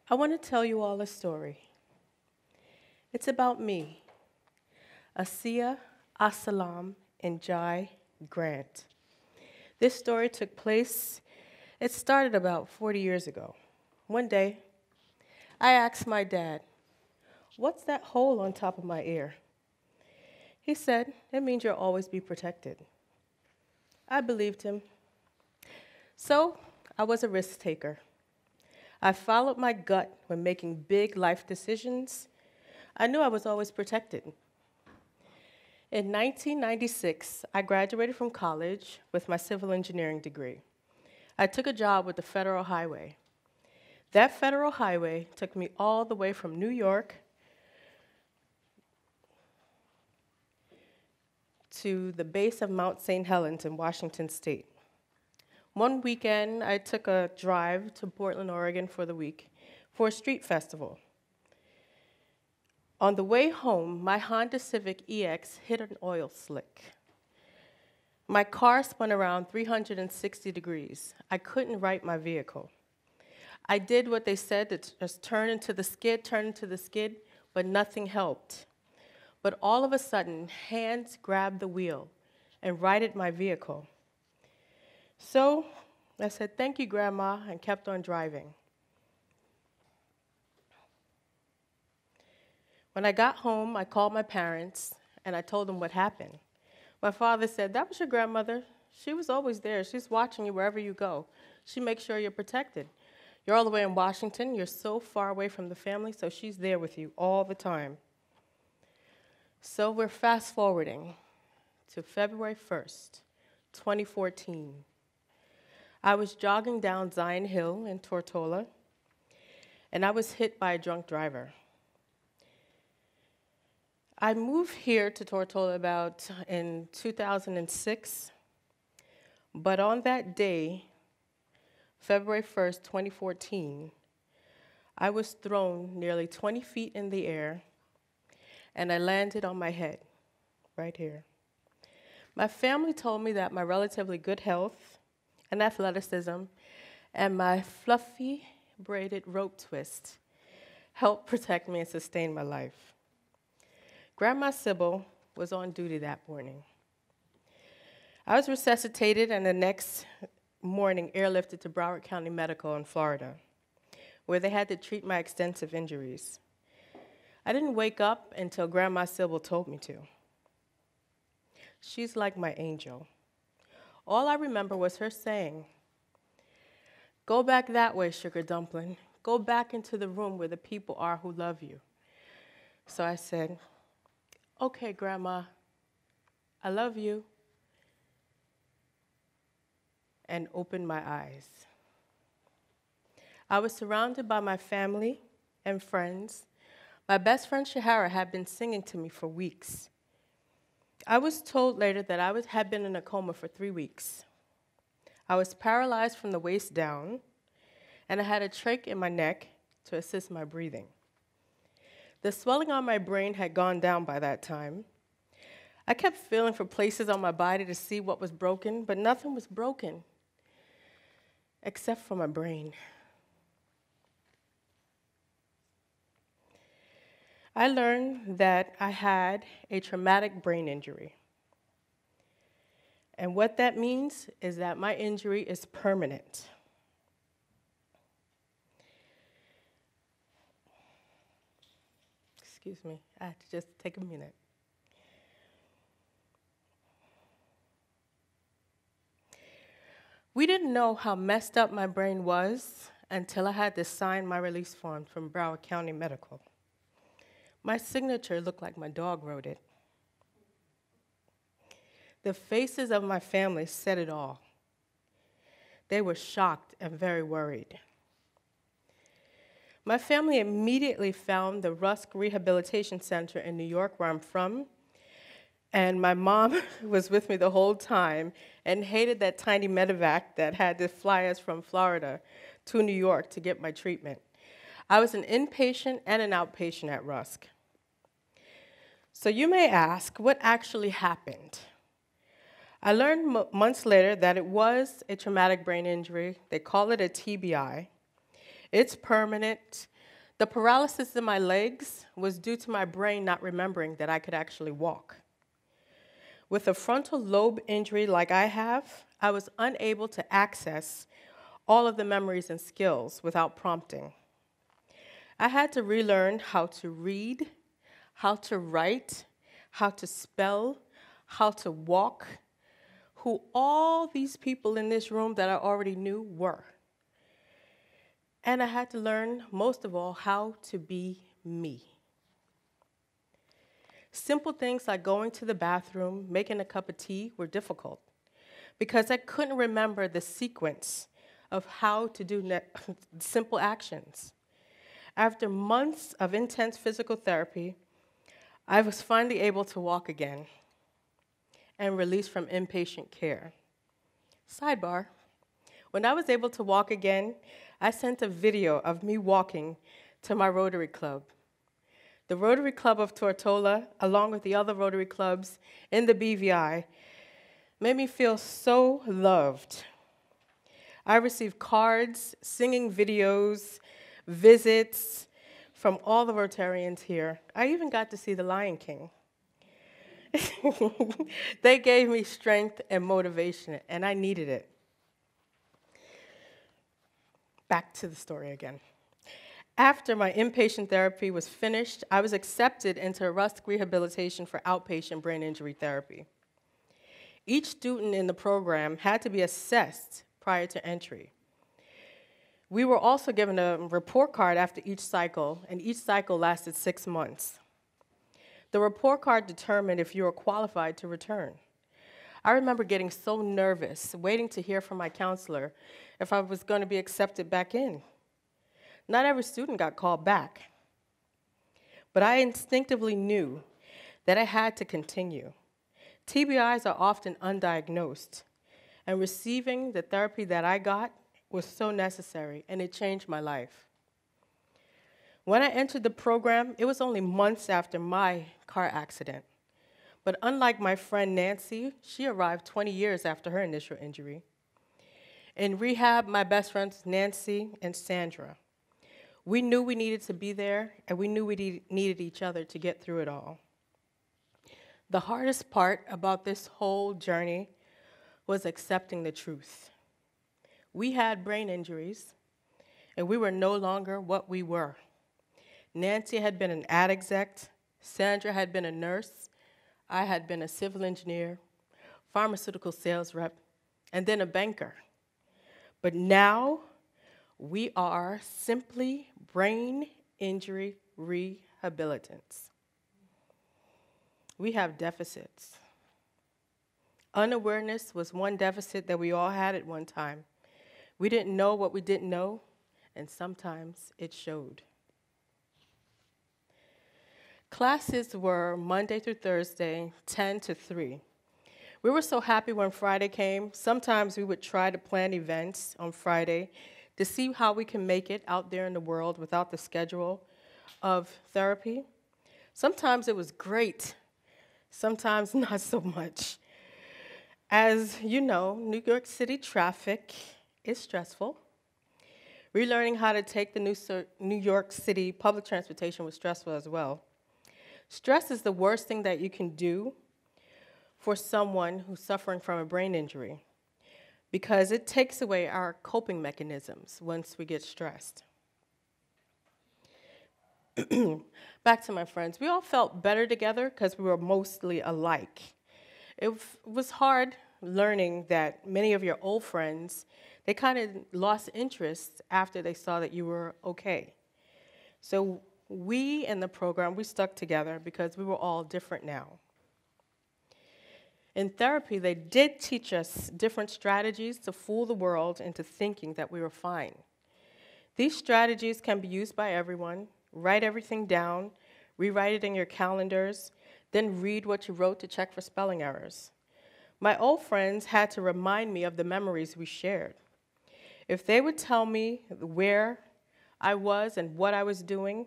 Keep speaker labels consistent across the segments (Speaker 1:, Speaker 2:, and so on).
Speaker 1: I want to tell you all a story. It's about me, Asiyah Asalam and Jai Grant. This story took place, it started about 40 years ago. One day, I asked my dad, "What's that hole on top of my ear?" He said, "It means you'll always be protected." I believed him. So, I was a risk taker. I followed my gut when making big life decisions. I knew I was always protected. In 1996, I graduated from college with my civil engineering degree. I took a job with the Federal Highway. That Federal Highway took me all the way from New York to the base of Mount St. Helens in Washington State. One weekend, I took a drive to Portland, Oregon for the week for a street festival. On the way home, my Honda Civic EX hit an oil slick. My car spun around 360 degrees. I couldn't right my vehicle. I did what they said, to just turn into the skid, but nothing helped. But all of a sudden, hands grabbed the wheel and righted my vehicle. So I said, "Thank you, Grandma," and kept on driving. When I got home, I called my parents, and I told them what happened. My father said, "That was your grandmother. She was always there. She's watching you wherever you go. She makes sure you're protected. You're all the way in Washington. You're so far away from the family, so she's there with you all the time." So we're fast forwarding to February 1st, 2014. I was jogging down Zion Hill in Tortola, and I was hit by a drunk driver. I moved here to Tortola about in 2006, but on that day, February 1st, 2014, I was thrown nearly 20 feet in the air, and I landed on my head, right here. My family told me that my relatively good health and athleticism and my fluffy braided rope twist helped protect me and sustain my life. Grandma Sybil was on duty that morning. I was resuscitated and the next morning airlifted to Broward County Medical in Florida, where they had to treat my extensive injuries. I didn't wake up until Grandma Sybil told me to. She's like my angel. All I remember was her saying, "Go back that way, sugar dumpling. Go back into the room where the people are who love you." So I said, "Okay, Grandma, I love you," and opened my eyes. I was surrounded by my family and friends. My best friend Shahara had been singing to me for weeks. I was told later that I had been in a coma for 3 weeks. I was paralyzed from the waist down, and I had a trach in my neck to assist my breathing. The swelling on my brain had gone down by that time. I kept feeling for places on my body to see what was broken, but nothing was broken except for my brain. I learned that I had a traumatic brain injury. And what that means is that my injury is permanent. Excuse me, I had to just take a minute. We didn't know how messed up my brain was until I had to sign my release form from Broward County Medical. My signature looked like my dog wrote it. The faces of my family said it all. They were shocked and very worried. My family immediately found the Rusk Rehabilitation Center in New York, where I'm from, and my mom was with me the whole time and hated that tiny medevac that had to fly us from Florida to New York to get my treatment. I was an inpatient and an outpatient at Rusk. So you may ask, what actually happened? I learned months later that it was a traumatic brain injury. They call it a TBI. It's permanent. The paralysis in my legs was due to my brain not remembering that I could actually walk. With a frontal lobe injury like I have, I was unable to access all of the memories and skills without prompting. I had to relearn how to read, how to write, how to spell, how to walk, who all these people in this room that I already knew were. And I had to learn, most of all, how to be me. Simple things like going to the bathroom, making a cup of tea were difficult because I couldn't remember the sequence of how to do simple actions. After months of intense physical therapy, I was finally able to walk again and released from inpatient care. Sidebar, when I was able to walk again, I sent a video of me walking to my Rotary Club. The Rotary Club of Tortola, along with the other Rotary clubs in the BVI, made me feel so loved. I received cards, singing videos, visits from all the Rotarians here. I even got to see the Lion King. They gave me strength and motivation, and I needed it. Back to the story again. After my inpatient therapy was finished, I was accepted into Rusk Rehabilitation for outpatient brain injury therapy. Each student in the program had to be assessed prior to entry. We were also given a report card after each cycle, and each cycle lasted 6 months. The report card determined if you were qualified to return. I remember getting so nervous, waiting to hear from my counselor if I was going to be accepted back in. Not every student got called back, but I instinctively knew that I had to continue. TBIs are often undiagnosed, and receiving the therapy that I got was so necessary, and it changed my life. When I entered the program, it was only months after my car accident. But unlike my friend Nancy, she arrived 20 years after her initial injury. In rehab, my best friends Nancy and Sandra. We knew we needed to be there, and we knew we needed each other to get through it all. The hardest part about this whole journey was accepting the truth. We had brain injuries, and we were no longer what we were. Nancy had been an ad exec, Sandra had been a nurse, I had been a civil engineer, pharmaceutical sales rep, and then a banker. But now, we are simply brain injury rehabilitants. We have deficits. Unawareness was one deficit that we all had at one time. We didn't know what we didn't know, and sometimes it showed. Classes were Monday through Thursday, 10 to 3. We were so happy when Friday came. Sometimes we would try to plan events on Friday to see how we can make it out there in the world without the schedule of therapy. Sometimes it was great, sometimes not so much. As you know, New York City traffic is stressful. Relearning how to take the New York City public transportation was stressful as well. Stress is the worst thing that you can do for someone who's suffering from a brain injury, because it takes away our coping mechanisms once we get stressed. Back to my friends. We all felt better together because we were mostly alike. It was hard learning that many of your old friends, they kind of lost interest after they saw that you were okay. So we in the program, we stuck together because we were all different now. In therapy, they did teach us different strategies to fool the world into thinking that we were fine. These strategies can be used by everyone. Write everything down, rewrite it in your calendars, then read what you wrote to check for spelling errors. My old friends had to remind me of the memories we shared. If they would tell me where I was and what I was doing,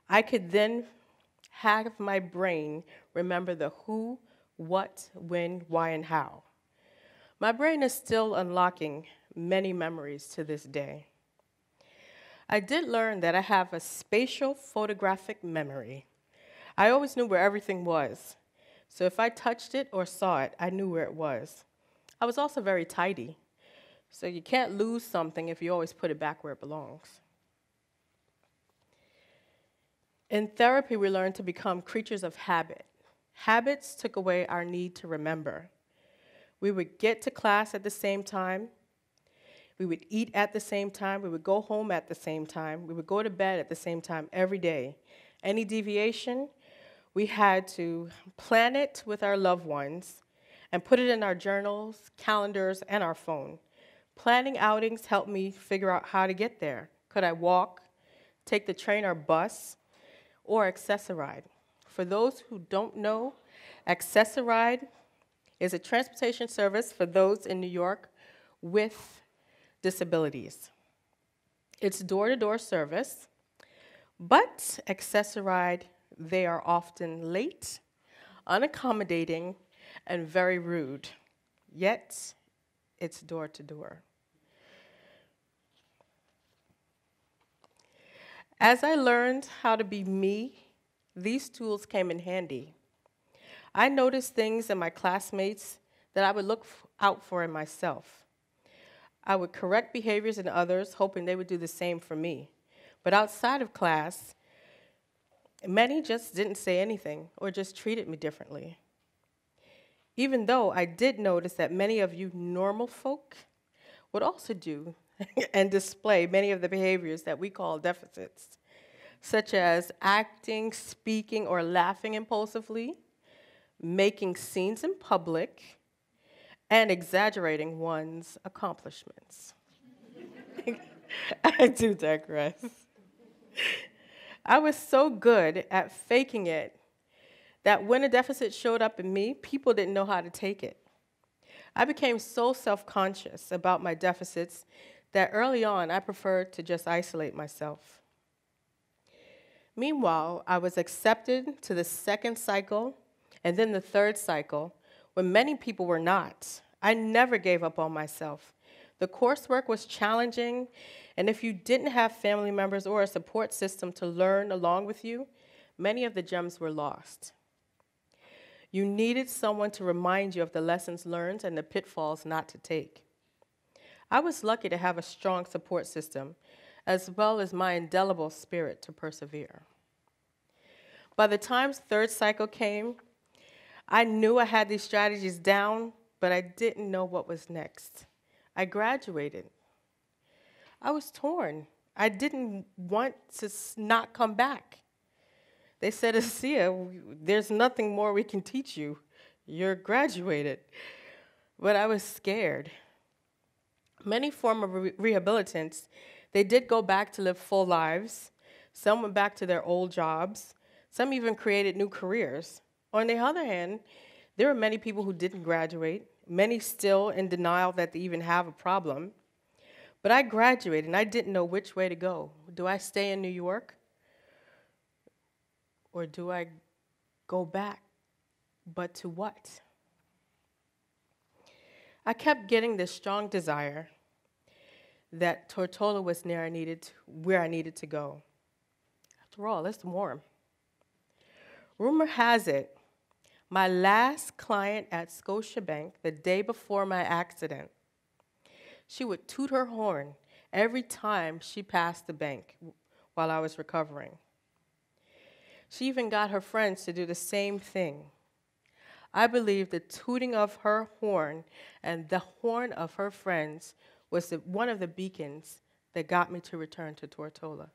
Speaker 1: I could then have my brain remember the who, what, when, why, and how. My brain is still unlocking many memories to this day. I did learn that I have a spatial photographic memory. I always knew where everything was. So if I touched it or saw it, I knew where it was. I was also very tidy. So you can't lose something if you always put it back where it belongs. In therapy, we learn to become creatures of habit. Habits took away our need to remember. We would get to class at the same time. We would eat at the same time. We would go home at the same time. We would go to bed at the same time every day. Any deviation, we had to plan it with our loved ones and put it in our journals, calendars, and our phone. Planning outings helped me figure out how to get there. Could I walk, take the train or bus, or Access-a-Ride? For those who don't know, Access-a-Ride is a transportation service for those in New York with disabilities. It's door-to-door service, but Access-a-Ride, they are often late, unaccommodating, and very rude. Yet, it's door-to-door. As I learned how to be me, these tools came in handy. I noticed things in my classmates that I would look out for in myself. I would correct behaviors in others, hoping they would do the same for me. But outside of class, many just didn't say anything or just treated me differently. Even though I did notice that many of you normal folk would also do and display many of the behaviors that we call deficits, such as acting, speaking, or laughing impulsively, making scenes in public, and exaggerating one's accomplishments. I do digress. I was so good at faking it that when a deficit showed up in me, people didn't know how to take it. I became so self-conscious about my deficits that early on I preferred to just isolate myself. Meanwhile, I was accepted to the second cycle and then the third cycle when many people were not. I never gave up on myself. The coursework was challenging, and if you didn't have family members or a support system to learn along with you, many of the gems were lost. You needed someone to remind you of the lessons learned and the pitfalls not to take. I was lucky to have a strong support system, as well as my indelible spirit to persevere. By the time third cycle came, I knew I had these strategies down, but I didn't know what was next. I graduated. I was torn. I didn't want to not come back. They said, Asiyah, there's nothing more we can teach you. You're graduated. But I was scared. Many former rehabilitants, they did go back to live full lives. Some went back to their old jobs. Some even created new careers. On the other hand, there were many people who didn't graduate, many still in denial that they even have a problem. But I graduated, and I didn't know which way to go. Do I stay in New York? Or do I go back? But to what? I kept getting this strong desire that Tortola was where I needed to go. After all, it's warm. Rumor has it, my last client at Scotiabank, the day before my accident, she would toot her horn every time she passed the bank while I was recovering. She even got her friends to do the same thing. I believe the tooting of her horn and the horn of her friends was one of the beacons that got me to return to Tortola.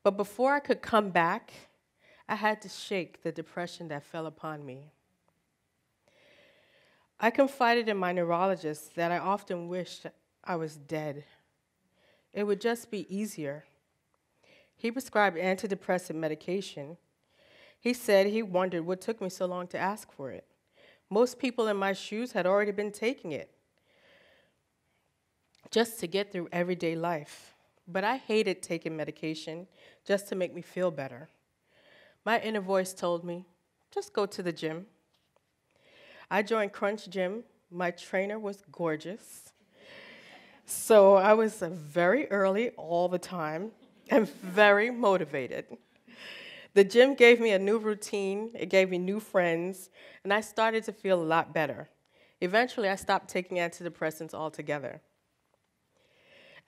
Speaker 1: But before I could come back, I had to shake the depression that fell upon me. I confided in my neurologist that I often wished I was dead. It would just be easier. He prescribed antidepressant medication. He said he wondered what took me so long to ask for it. Most people in my shoes had already been taking it just to get through everyday life. But I hated taking medication just to make me feel better. My inner voice told me, just go to the gym. I joined Crunch Gym. My trainer was gorgeous. So I was very early all the time and very motivated. The gym gave me a new routine, it gave me new friends, and I started to feel a lot better. Eventually, I stopped taking antidepressants altogether.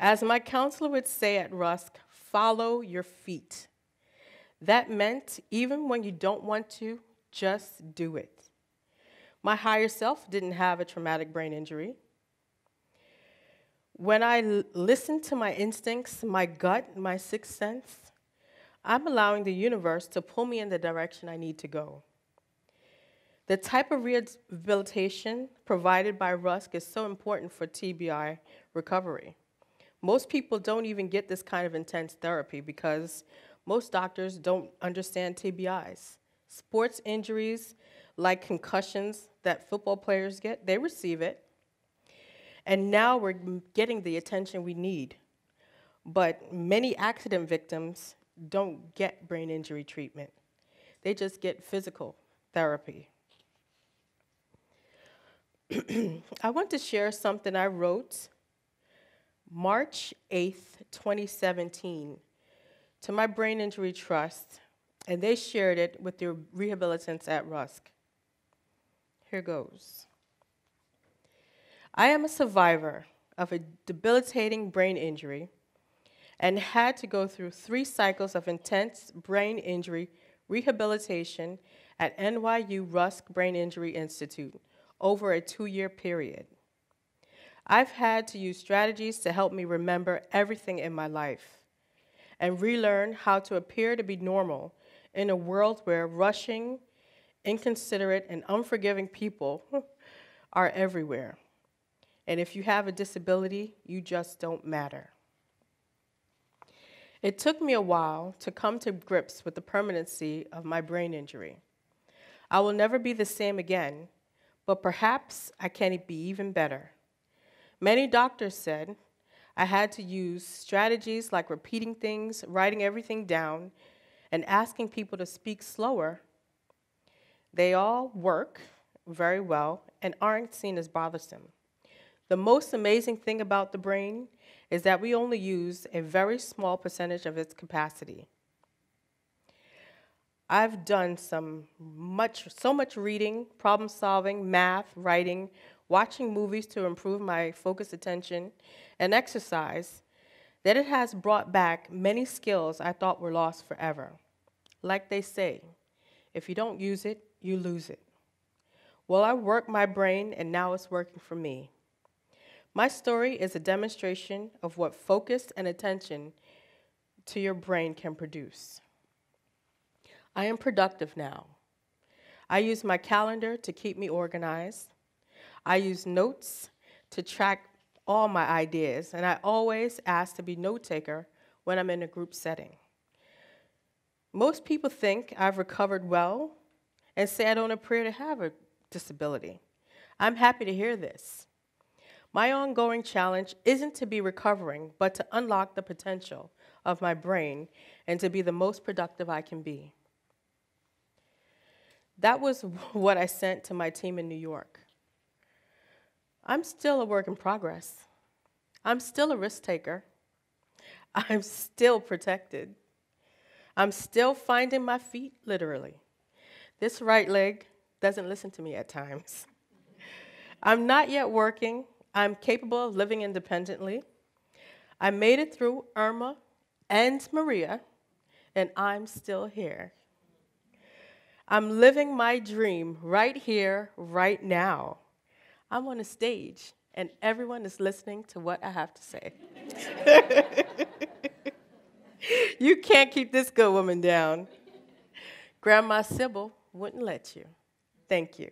Speaker 1: As my counselor would say at Rusk, follow your feet. That meant even when you don't want to, just do it. My higher self didn't have a traumatic brain injury. When I listen to my instincts, my gut, my sixth sense, I'm allowing the universe to pull me in the direction I need to go. The type of rehabilitation provided by Rusk is so important for TBI recovery. Most people don't even get this kind of intense therapy because most doctors don't understand TBIs. Sports injuries, like concussions that football players get, they receive it. And now we're getting the attention we need. But many accident victims don't get brain injury treatment. They just get physical therapy. I want to share something I wrote March 8th, 2017, to my Brain Injury Trust, and they shared it with their rehabilitants at Rusk. Here goes. I am a survivor of a debilitating brain injury and had to go through 3 cycles of intense brain injury rehabilitation at NYU Rusk Brain Injury Institute over a 2-year period. I've had to use strategies to help me remember everything in my life and relearn how to appear to be normal in a world where rushing, inconsiderate, and unforgiving people are everywhere. And if you have a disability, you just don't matter. It took me a while to come to grips with the permanency of my brain injury. I will never be the same again, but perhaps I can be even better. Many doctors said I had to use strategies like repeating things, writing everything down, and asking people to speak slower. They all work very well and aren't seen as bothersome. The most amazing thing about the brain is that we only use a very small percentage of its capacity. I've done so much reading, problem solving, math, writing, watching movies to improve my focused attention, and exercise that it has brought back many skills I thought were lost forever. Like they say, if you don't use it, you lose it. Well, I worked my brain and now it's working for me. My story is a demonstration of what focus and attention to your brain can produce. I am productive now. I use my calendar to keep me organized. I use notes to track all my ideas, and I always ask to be note taker when I'm in a group setting. Most people think I've recovered well and say I don't appear to have a disability. I'm happy to hear this. My ongoing challenge isn't to be recovering, but to unlock the potential of my brain and to be the most productive I can be. That was what I sent to my team in New York. I'm still a work in progress. I'm still a risk taker. I'm still protected. I'm still finding my feet, literally. This right leg doesn't listen to me at times. I'm not yet working. I'm capable of living independently. I made it through Irma and Maria, and I'm still here. I'm living my dream right here, right now. I'm on a stage, and everyone is listening to what I have to say. You can't keep this good woman down. Grandma Sybil wouldn't let you. Thank you.